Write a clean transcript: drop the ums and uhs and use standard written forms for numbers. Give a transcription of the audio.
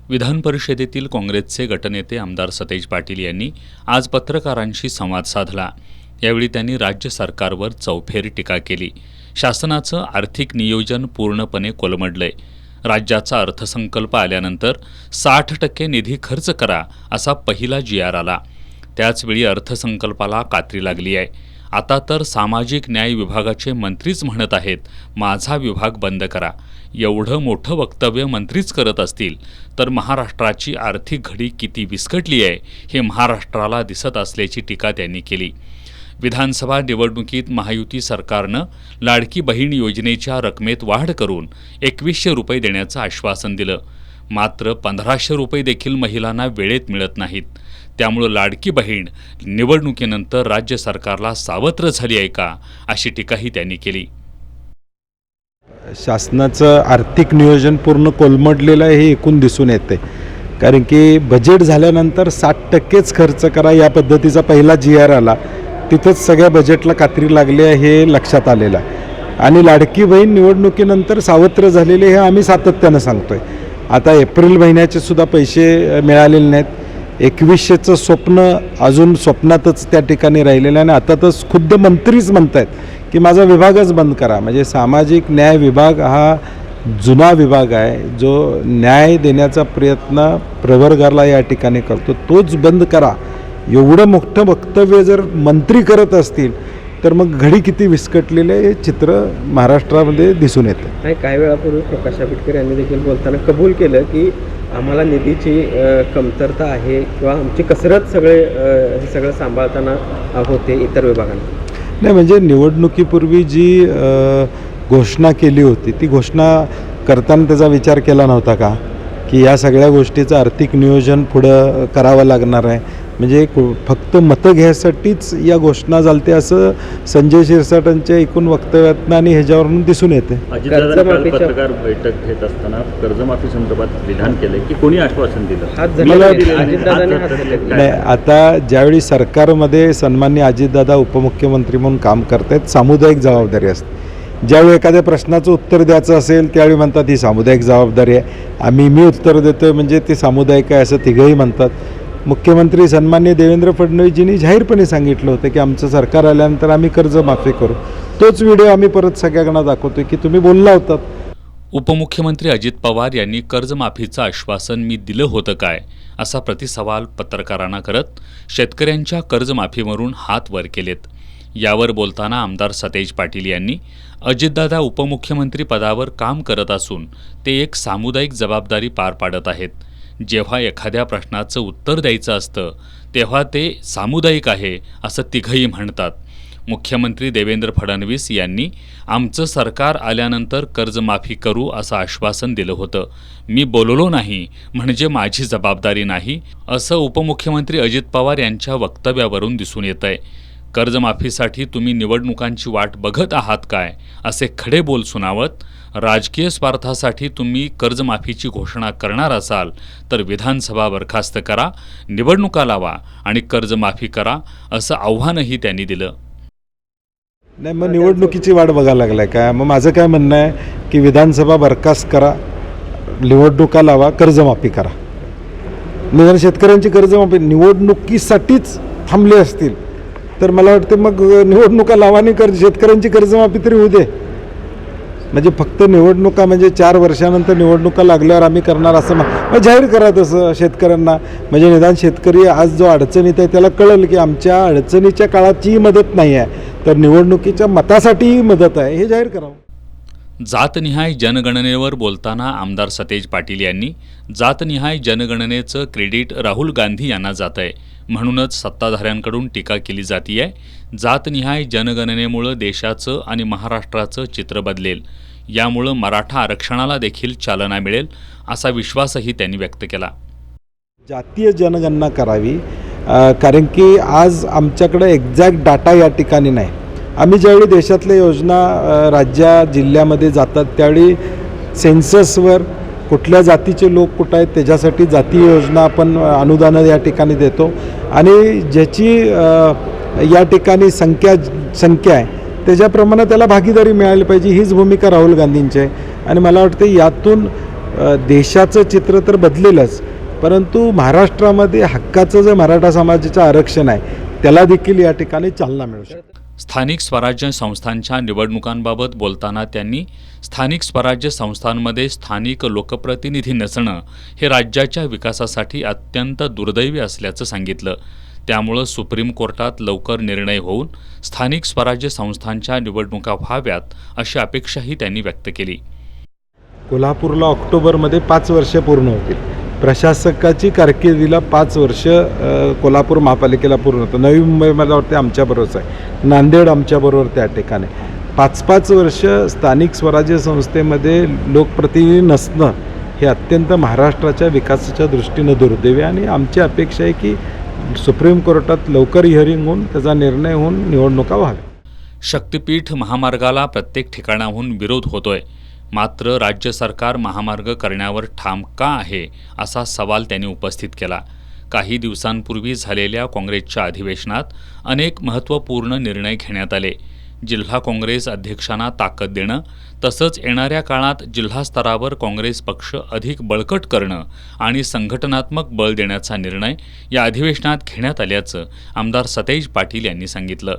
विधान परिषदेतील काँग्रेसचे गटनेते आमदार सतेज पाटील यांनी आज पत्रकारांशी संवाद साधला। यावेळी त्यांनी राज्य सरकारवर चौफेर टीका केली। शासनाचं आर्थिक नियोजन पूर्णपणे कोलमडलंय। राज्याचा अर्थसंकल्प आल्यानंतर 60% निधी खर्च करा असा पहिला GR आला। त्याचवेळी अर्थसंकल्पाला कात्री लागली आहे। आता तर सामाजिक न्याय विभागाचे मंत्रीच म्हणत आहेत माझा विभाग बंद करा। एवढं मोठं वक्तव्य मंत्रीच करत असतील तर महाराष्ट्राची आर्थिक घडी किती विस्कटली आहे हे महाराष्ट्राला दिसत असल्याची टीका त्यांनी केली। विधानसभा निवडणुकीत महायुती सरकारनं लाडकी बहीण योजनेच्या रकमेत वाढ करून 2100 रुपये देण्याचं आश्वासन दिलं। मात्र 1500 रुपये देखील महिलांना वेळेत मिळत नाहीत। त्यामुळे लाडकी बहीण निवडणुकीनंतर राज्य सरकारला सावत्र झाली आहे का अशी टीकाही त्यांनी केली। शासनाचं आर्थिक नियोजन पूर्ण कोलमडलेलं आहे हे एकूण दिसून येते। कारण की बजेट झाल्यानंतर 60%च खर्च करा या पद्धतीचा पहिला GR आला। तिथंच सगळ्या बजेटला कात्री लागली आहे हे लक्षात आलेलं आहे। आणि लाडकी बहीण निवडणुकीनंतर सावत्र झालेले हे आम्ही सातत्यानं सांगतोय। आता एप्रिल महिन्याचे सुद्धा पैसे मिळालेले नाहीत। 2100चं स्वप्न अजून स्वप्नातच त्या ठिकाणी राहिलेलं आहे। आणि आता तर खुद्द मंत्रीच म्हणत आहेत की माझा विभागच बंद करा। म्हणजे सामाजिक न्याय विभाग हा जुना विभाग आहे जो न्याय देण्याचा प्रयत्न प्रवर्गाला या ठिकाणी करतो, तोच बंद करा। एवढं मोठं वक्तव्य जर मंत्री करत असतील तर मग घडी किती विस्कटलेले हे चित्र महाराष्ट्रामध्ये दिसून येतं। नाही, काही वेळापूर्वी प्रकाश आंबेडकर यांनी देखील बोलताना कबूल केलं की आम्हाला निधीची कमतरता आहे किंवा आमची कसरत हे सगळं सांभाळताना होते इतर विभागांना। नाही, म्हणजे निवडणुकीपूर्वी जी घोषणा केली होती ती घोषणा करताना त्याचा विचार केला नव्हता का की या सगळ्या गोष्टीचं आर्थिक नियोजन पुढं करावं लागणार आहे। म्हणजे फक्त मतं घ्यायसाठीच या घोषणा झालते असं संजय शिरसाटांच्या एकूण वक्तव्यातनं आणि ह्याच्यावरून दिसून येते। पत्रकार बैठक घेत असताना कर्जमाफी संदर्भात विधान केले की कोणी आश्वासन दिलं? नाही, आता ज्यावेळी सरकारमध्ये सन्माननीय अजितदादा उपमुख्यमंत्री म्हणून काम करतायत सामुदायिक जबाबदारी असते। ज्यावेळी एखाद्या प्रश्नाचं उत्तर द्यायचं असेल त्यावेळी म्हणतात ही सामुदायिक जबाबदारी आहे, मी उत्तर देतोय म्हणजे ते सामुदायिक आहे असं तिघंही म्हणतात। मुख्यमंत्री सन्माननीय देवेंद्र फडणवीसजींनी जाहीरपणे सांगितलं होतं की आमचं सरकार आल्यानंतर आम्ही कर्जमाफी करू। तोच व्हिडिओ आम्ही परत सगळ्यांना दाखवतोय की तुम्ही बोलला होतात। उपमुख्यमंत्री अजित पवार यांनी कर्जमाफीचं आश्वासन मी दिलं होतं काय असा प्रतिसवाल पत्रकारांना करत शेतकऱ्यांच्या कर्जमाफीवरून हात वर केलेत। यावर बोलताना आमदार सतेज पाटील यांनी अजितदादा उपमुख्यमंत्री पदावर काम करत असून ते एक सामुदायिक जबाबदारी पार पाडत आहेत। जेव्हा एखाद्या प्रश्नाचं उत्तर द्यायचं असतं तेव्हा ते सामुदायिक आहे असं तिघंही म्हणतात। मुख्यमंत्री देवेंद्र फडणवीस यांनी आमचं सरकार आल्यानंतर कर्जमाफी करू असं आश्वासन दिलं होतं, मी बोललो नाही म्हणजे माझी जबाबदारी नाही असं उपमुख्यमंत्री अजित पवार यांच्या वक्तव्यावरून दिसून येतंय। कर्जमाफीसाठी तुम्ही निवडणुकांची वाट बघत आहात काय असे खडे बोल सुनावत राजकीय स्वार्थासाठी तुम्ही कर्जमाफीची घोषणा करणार असाल तर विधानसभा बरखास्त करा, निवडणुका लावा आणि कर्जमाफी करा असं आव्हानही त्यांनी दिलं। नाही, मग निवडणुकीची वाट बघायला लागलाय काय? मग माझं काय म्हणणं आहे की विधानसभा बरखास्त करा, निवडणुका लावा, कर्जमाफी करा। निदान शेतकऱ्यांची कर्जमाफी निवडणुकीसाठीच थांबले असतील तर मला वाटतं मग निवडणुका लावानी शेतकऱ्यांची कर्जमाफी तरी होऊ दे। म्हणजे फक्त निवडणुका म्हणजे 4 वर्षानंतर निवडणुका लागल्यावर आम्ही करणार असं मग जाहीर करा तसं शेतकऱ्यांना। म्हणजे निदान शेतकरी आज जो अडचणीत आहे त्याला कळेल की आमच्या अडचणीच्या काळाचीही मदत नाही आहे तर निवडणुकीच्या मतासाठीही मदत आहे हे जाहीर करावं। जातनिहाय जनगणनेवर बोलताना आमदार सतेज पाटील यांनी जातनिहाय जनगणनेचं क्रेडिट राहुल गांधी यांना जात आहे, म्हणूनच सत्ताधाऱ्यांकडून टीका केली जातीय। जातनिहाय जनगणनेमुळं देशाचं आणि महाराष्ट्राचं चित्र बदलेल, यामुळं मराठा आरक्षणाला देखील चालना मिळेल असा विश्वासही त्यांनी व्यक्त केला। जातीय जनगणना करावी कारण की आज आमच्याकडे एक्झॅक्ट डाटा या ठिकाणी नाही। आम्ही ज्यावेळी देशातल्या योजना राज्या जिल्ह्यामध्ये जातात त्यावेळी सेन्ससवर कुठल्या जातीचे लोक कुठं आहेत त्याच्यासाठी जातीय योजना आपण अनुदानं या ठिकाणी देतो आणि ज्याची या ठिकाणी संख्या आहे त्याच्याप्रमाणे त्याला भागीदारी मिळाली पाहिजे हीच भूमिका राहुल गांधींची आहे। आणि मला वाटतं यातून देशाचं चित्र तर बदलेलच, परंतु महाराष्ट्रामध्ये हक्काचं जे मराठा समाजाचं आरक्षण आहे त्याला देखील या ठिकाणी चालना मिळू शकते. स्थानिक स्वराज्य संस्थांच्या निवडणुकांबाबत बोलताना त्यांनी स्थानिक स्वराज्य संस्थांमध्ये स्थानिक लोकप्रतिनिधी नसणं हे राज्याच्या विकासासाठी अत्यंत दुर्दैवी असल्याचं सांगितलं. त्यामुळं सुप्रीम कोर्टात लवकर निर्णय होऊन स्थानिक स्वराज्य संस्थांच्या निवडणुका व्हाव्यात अशी अपेक्षाही त्यांनी व्यक्त केली. कोल्हापूरला ऑक्टोबरमध्ये 5 वर्ष पूर्ण होतील. प्रशासकाची कारकिर्दीला 5 वर्ष कोल्हापूर महापालिकेला पूर्ण होतं. नवी मुंबई मला वाटते आमच्याबरोबरच आहे, नांदेड आमच्याबरोबर त्या ठिकाणी 5-5 वर्ष स्थानिक स्वराज्य संस्थेमध्ये लोकप्रतिनिधी नसणं हे अत्यंत महाराष्ट्राच्या विकासाच्या दृष्टीनं दुर्दैवी, आणि आमची अपेक्षा आहे की सुप्रीम कोर्टात लवकर हिअरिंग होऊन त्याचा निर्णय होऊन निवडणुका व्हाव्या. शक्तिपीठ महामार्गाला प्रत्येक ठिकाणाहून विरोध होतोय, मात्र राज्य सरकार महामार्ग करण्यावर ठाम का आहे असा सवाल त्यांनी उपस्थित केला. काही दिवसांपूर्वी झालेल्या काँग्रेसच्या अधिवेशनात अनेक महत्त्वपूर्ण निर्णय घेण्यात आले. जिल्हा काँग्रेस अध्यक्षांना ताकद देणं, तसंच येणाऱ्या काळात जिल्हा स्तरावर काँग्रेस पक्ष अधिक बळकट करणं आणि संघटनात्मक बळ देण्याचा निर्णय या अधिवेशनात घेण्यात आल्याचं आमदार सतेज पाटील यांनी सांगितलं.